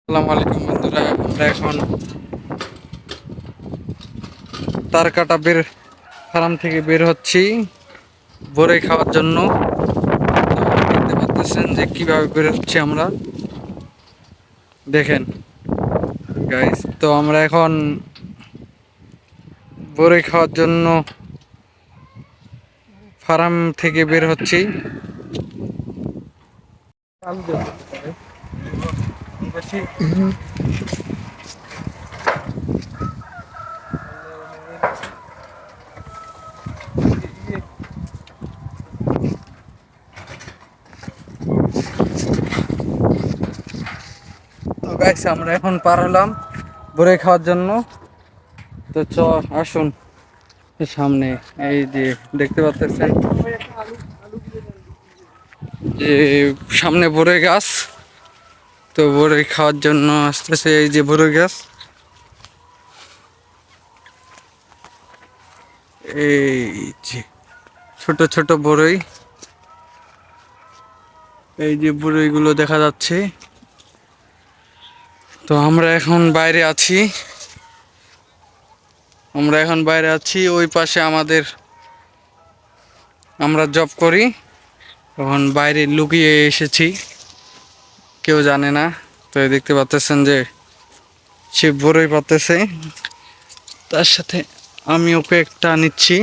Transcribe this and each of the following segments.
আসসালামু আলাইকুম বন্ধুরা, আমরা এখন তারকাটা ফার্ম থেকে বের হচ্ছি বরই খাওয়ার জন্য। দেখতে পাচ্ছেন যে কিভাবে বের হচ্ছি আমরা, দেখেন গাইস। তো আমরা এখন বরই খাওয়ার জন্য ফার্ম থেকে বের হচ্ছি। তো গাইস, আমরা এখন পার হলাম বরই খাওয়ার জন্য। তো আসুন সামনে, এই যে দেখতে পাচ্ছেন যে সামনে বরই গাছ। তো বরই খাওয়ার জন্য আসতেছে, এই যে বরই গাছ, এই যে ছোট ছোট বরই, এই যে বরইগুলো দেখা যাচ্ছে। তো আমরা এখন বাইরে আছি, ওই পাশে আমরা জব করি, তখন বাইরে লুকিয়ে এসেছি, কেউ জানে না। তো এই দেখতে পাচ্ছেন যে সে বরই পাতেছে, তার সাথে আমি ওকে একটা নিচ্ছি।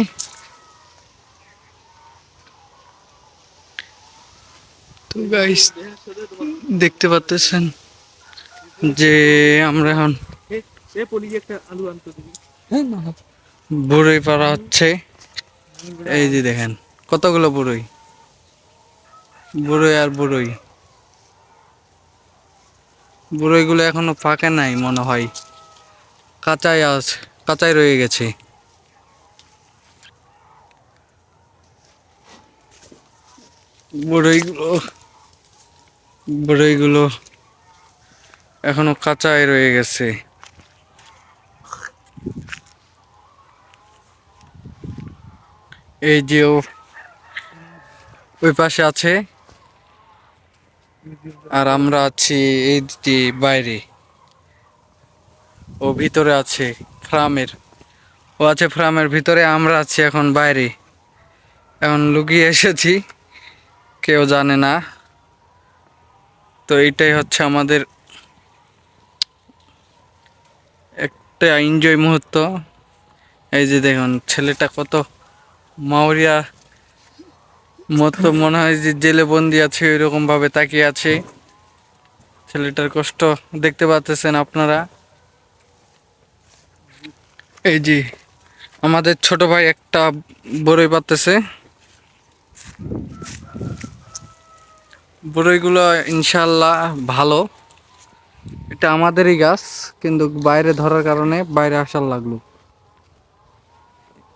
তো গাইস, দেখতে পাচ্ছেন যে আমরা এখন বরই পাড়া হচ্ছে। এই যে দেখেন কতগুলো বরই, বরই আর বরই। বরইগুলো এখনো পাকে নাই মনে হয়, কাঁচাই রয়ে গেছে। বরইগুলো বরইগুলো এখনো কাঁচাই রয়ে গেছে। এই যে ওই পাশে আছে, আর আমরা আছি এই যে বাইরে, ও ভিতরে আছে ফার্মের, ও আছে ফার্মের ভিতরে, আমরা আছি এখন বাইরে। এখন লুকিয়ে এসেছি, কেউ জানে না। তো এইটাই হচ্ছে আমাদের একটা এনজয় মুহূর্ত। এই যে দেখুন ছেলেটা কত মাওরিয়া মতো, মনে হয় যে জেলে বন্দি আছে, ওইরকম ভাবে তাকিয়ে আছে। ছেলেটার কষ্ট দেখতে পাচ্ছেন আপনারা। এই যে আমাদের ছোট ভাই একটা বরই পাততেছে। বরইগুলো ইনশাল্লাহ ভালো, এটা আমাদেরই গাছ, কিন্তু বাইরে ধরার কারণে বাইরে আসার লাগলো।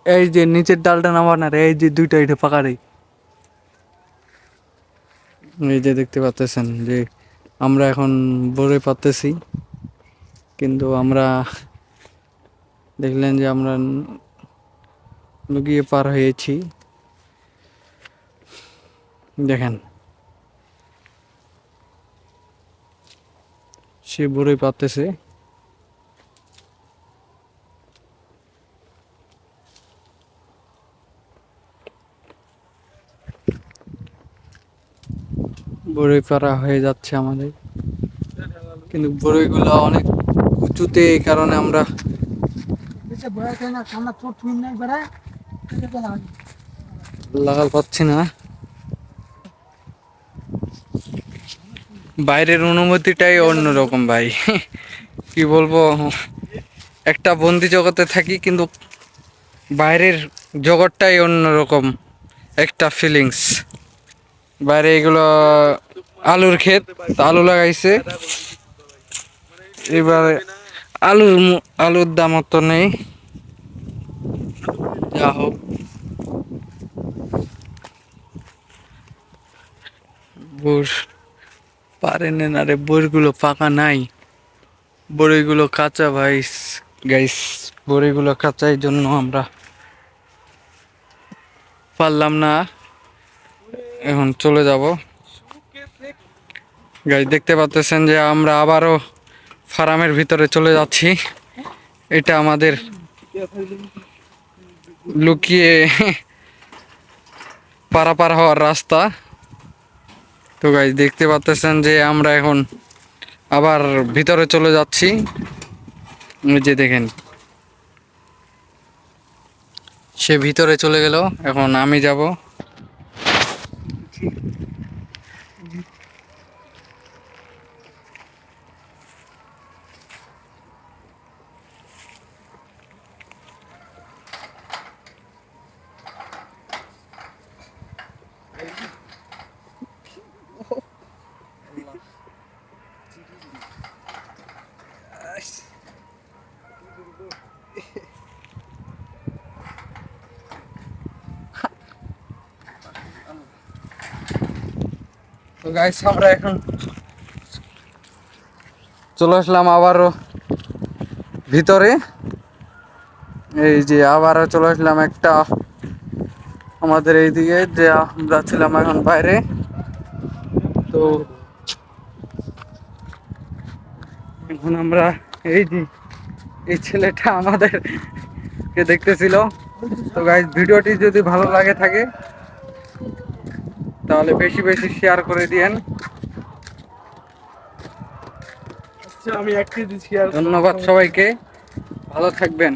এই যে নিচের ডালটা নামান, আর এই যে দুইটা এটা পাকারে, এই যে দেখতে পাচ্ছেন যে আমরা এখন বরই পাততেছি, কিন্তু আমরা দেখলেন যে আমরা লুকিয়ে পার হয়েছি। দেখেন সে বরই পাততেছে। বরই পাড়া হয়ে যাচ্ছে আমাদের, কিন্তু বরইগুলো অনেক উঁচুতে, এই কারণে আমরা লাগাল পাচ্ছি না। বাইরের অনুমতিটাই অন্যরকম ভাই, কি বলবো। একটা বন্দি জগতে থাকি, কিন্তু বাইরের জগৎটাই অন্যরকম একটা ফিলিংস। বাইরে এগুলো আলুর ক্ষেত, আলু লাগাইছে, এবার আলুর দাম তো নেই, যা হোক। বোর পারেন না রে, বইগুলো পাকা নাই, বড়িগুলো কাঁচা ভাই। গাইস, বড়িগুলো কাঁচাই জন্য আমরা পারলাম না, এখন চলে যাব। গাইস, দেখতে পাচ্ছেন যে আমরা আবারও ফার্মের ভিতরে চলে যাচ্ছি। এটা আমাদের লুকিয়ে পারাপার হওয়ার রাস্তা। তো গাইস দেখতে পাচ্ছেন যে আমরা এখন আবার ভিতরে চলে যাচ্ছি। এই যে দেখেন, সে ভিতরে চলে গেল, এখন আমি যাব। তো গাইস আমরা এখন চলে আসলাম আবারও ভিতরে। এই যে আবারও চলে আসলাম একটা আমাদের এইদিকে, যে আমরা ছিলাম এখন বাইরে। তো এখন আমরা এই যে এই ছেলেটা আমাদেরকে দেখতেছিল। তো গাইস ভিডিওটি যদি ভালো লাগে থাকে তাহলে বেশি বেশি শেয়ার করে দিয়েন। আচ্ছা, আমি এক কেজি শেয়ার ধন্যবাদ সবাইকে, ভালো থাকবেন।